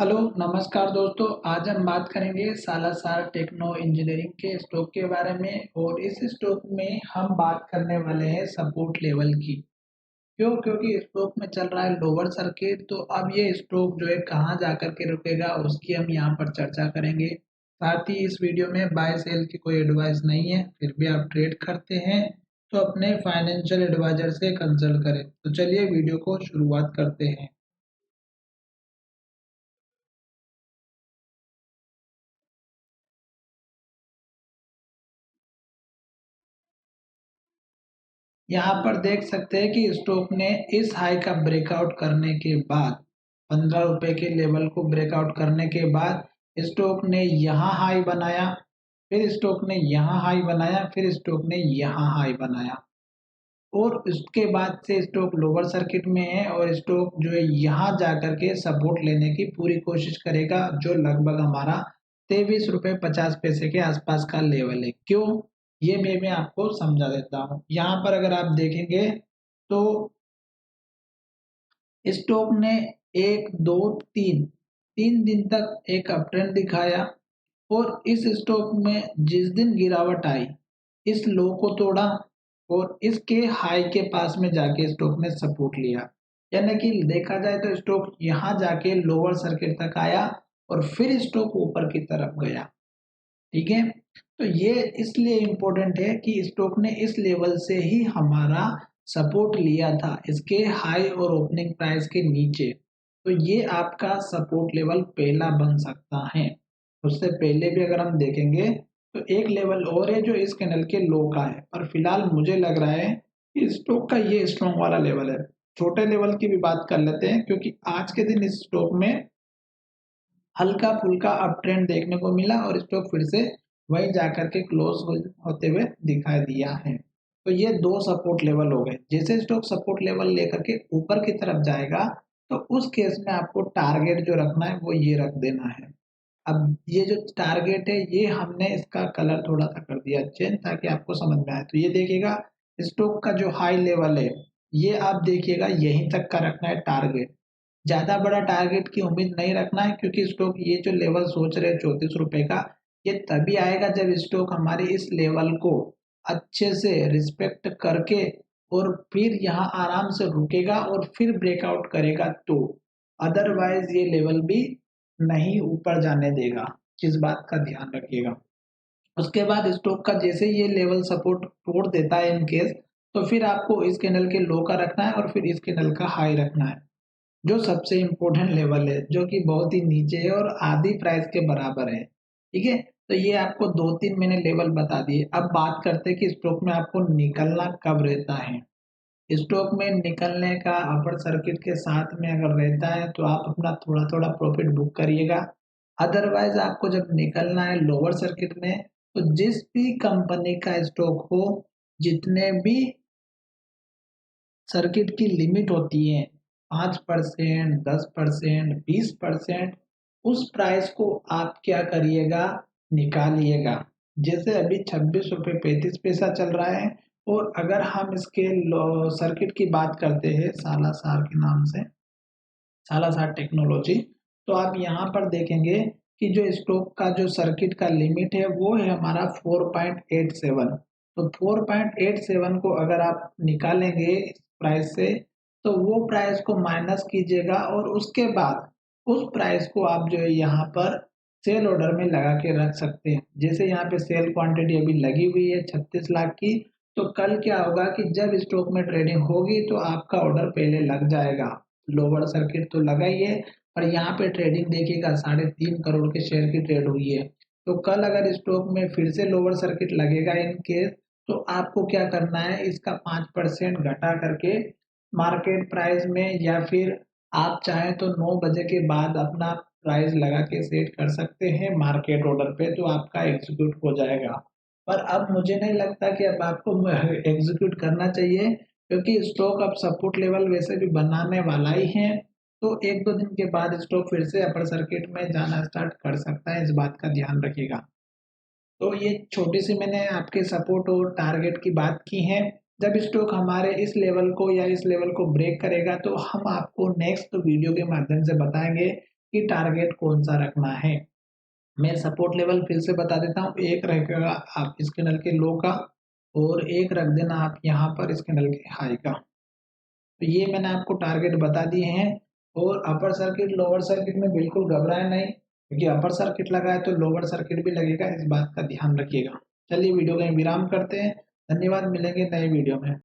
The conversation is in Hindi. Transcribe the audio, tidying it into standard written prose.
हेलो नमस्कार दोस्तों। आज हम बात करेंगे सालासर टेक्नो इंजीनियरिंग के स्टॉक के बारे में और इस स्टॉक में हम बात करने वाले हैं सपोर्ट लेवल की। क्योंकि स्टॉक में चल रहा है लोअर सर्किट, तो अब ये स्टॉक जो है कहाँ जाकर के रुकेगा उसकी हम यहाँ पर चर्चा करेंगे। साथ ही इस वीडियो में बाय सेल की कोई एडवाइस नहीं है, फिर भी आप ट्रेड करते हैं तो अपने फाइनेंशियल एडवाइजर से कंसल्ट करें। तो चलिए वीडियो को शुरुआत करते हैं। यहाँ पर देख सकते हैं कि स्टॉक ने इस हाई का ब्रेकआउट करने के बाद 15 रुपए के लेवल को ब्रेकआउट करने के बाद स्टॉक ने यहाँ हाई बनाया, फिर स्टॉक ने यहाँ हाई बनाया, फिर स्टॉक ने यहाँ हाई बनाया और उसके बाद से स्टॉक लोअर सर्किट में है और स्टॉक जो है यहाँ जाकर के सपोर्ट लेने की पूरी कोशिश करेगा, जो लगभग हमारा 23 रुपए 50 पैसे के आसपास का लेवल है। क्यों, ये मैं आपको समझा देता हूँ। यहाँ पर अगर आप देखेंगे तो स्टॉक ने एक दो तीन तीन दिन तक एक अप ट्रेंड दिखाया और इस स्टॉक में जिस दिन गिरावट आई इस लो को तोड़ा और इसके हाई के पास में जाके स्टॉक ने सपोर्ट लिया। यानी कि देखा जाए तो स्टॉक यहाँ जाके लोअर सर्किट तक आया और फिर स्टॉक ऊपर की तरफ गया। ठीक है, तो ये इसलिए इम्पोर्टेंट है कि स्टॉक ने इस लेवल से ही हमारा सपोर्ट लिया था, इसके हाई और ओपनिंग प्राइस के नीचे। तो ये आपका सपोर्ट लेवल पहला बन सकता है। उससे पहले भी अगर हम देखेंगे तो एक लेवल और है जो इस कैंडल के लो का है, पर फिलहाल मुझे लग रहा है कि स्टॉक का ये स्ट्रॉन्ग वाला लेवल है। छोटे लेवल की भी बात कर लेते हैं, क्योंकि आज के दिन इस स्टॉक में हल्का फुल्का अप ट्रेंड देखने को मिला और स्टॉक फिर से वहीं जाकर के क्लोज होते हुए दिखाई दिया है। तो ये दो सपोर्ट लेवल हो गए। जैसे स्टॉक सपोर्ट लेवल लेकर के ऊपर की तरफ जाएगा तो उस केस में आपको टारगेट जो रखना है वो ये रख देना है। अब ये जो टारगेट है ये हमने इसका कलर थोड़ा सा कर दिया चेंज ताकि आपको समझ में आए। तो ये देखिएगा स्टॉक का जो हाई लेवल है ये आप देखिएगा यहीं तक का रखना है टारगेट। ज्यादा बड़ा टारगेट की उम्मीद नहीं रखना है, क्योंकि स्टॉक ये जो लेवल सोच रहे 34 रुपए का ये तभी आएगा जब स्टॉक हमारे इस लेवल को अच्छे से रिस्पेक्ट करके और फिर यहाँ आराम से रुकेगा और फिर ब्रेकआउट करेगा। तो अदरवाइज ये लेवल भी नहीं ऊपर जाने देगा। इस बात का ध्यान रखिएगा। उसके बाद स्टॉक का जैसे ये लेवल सपोर्ट तोड़ देता है इन केस, तो फिर आपको इस कैंडल के लो का रखना है और फिर इस कैंडल का हाई रखना है, जो सबसे इम्पोर्टेंट लेवल है, जो कि बहुत ही नीचे है और आधी प्राइस के बराबर है। ठीक है, तो ये आपको दो तीन मैंने लेवल बता दिए। अब बात करते हैं कि स्टॉक में आपको निकलना कब रहता है। स्टॉक में निकलने का अपर सर्किट के साथ में अगर रहता है तो आप अपना थोड़ा थोड़ा प्रॉफिट बुक करिएगा। अदरवाइज आपको जब निकलना है लोअर सर्किट में तो जिस भी कंपनी का स्टॉक हो, जितने भी सर्किट की लिमिट होती है 5%, 10%, 20%, उस प्राइस को आप क्या करिएगा, निकालिएगा। जैसे अभी 26 रुपये 35 पैसा चल रहा है और अगर हम इसके सर्किट की बात करते हैं सालासर के नाम से, सालासर टेक्नोलॉजी, तो आप यहाँ पर देखेंगे कि जो स्टॉक का जो सर्किट का लिमिट है वो है हमारा 4.87। तो 4.87 को अगर आप निकालेंगे इस प्राइस से तो वो प्राइस को माइनस कीजिएगा और उसके बाद उस प्राइस को आप जो है यहाँ पर सेल ऑर्डर में लगा के रख सकते हैं। जैसे यहाँ पे सेल क्वांटिटी अभी लगी हुई है 36 लाख की, तो कल क्या होगा कि जब स्टॉक में ट्रेडिंग होगी तो आपका ऑर्डर पहले लग जाएगा। लोअर सर्किट तो लगा ही है और यहाँ पे ट्रेडिंग देखिएगा 3.5 करोड़ के शेयर की ट्रेड हुई है। तो कल अगर स्टॉक में फिर से लोअर सर्किट लगेगा इन केस, तो आपको क्या करना है, इसका 5% घटा करके मार्केट प्राइस में या फिर आप चाहें तो 9 बजे के बाद अपना प्राइस लगा के सेट कर सकते हैं मार्केट ऑर्डर पे, तो आपका एग्जीक्यूट हो जाएगा। पर अब मुझे नहीं लगता कि अब आपको एग्जीक्यूट करना चाहिए, क्योंकि स्टॉक अब सपोर्ट लेवल वैसे भी बनाने वाला ही है। तो एक दो दिन के बाद स्टॉक फिर से अपर सर्किट में जाना स्टार्ट कर सकता है, इस बात का ध्यान रखिएगा। तो ये छोटी सी मैंने आपके सपोर्ट और टारगेट की बात की है। जब स्टॉक हमारे इस लेवल को या इस लेवल को ब्रेक करेगा तो हम आपको नेक्स्ट वीडियो के माध्यम से बताएंगे कि टारगेट कौन सा रखना है। मैं सपोर्ट लेवल फिर से बता देता हूँ, एक रहेगा आप इस कैंडल के लो का और एक रख देना आप यहाँ पर इस कैंडल के हाई का। तो ये मैंने आपको टारगेट बता दिए हैं। और अपर सर्किट लोअर सर्किट में बिल्कुल घबराए नहीं, क्योंकि अपर सर्किट लगा है तो लोअर सर्किट भी लगेगा, इस बात का ध्यान रखिएगा। चलिए वीडियो का विराम करते हैं। धन्यवाद, मिलेंगे नए वीडियो में।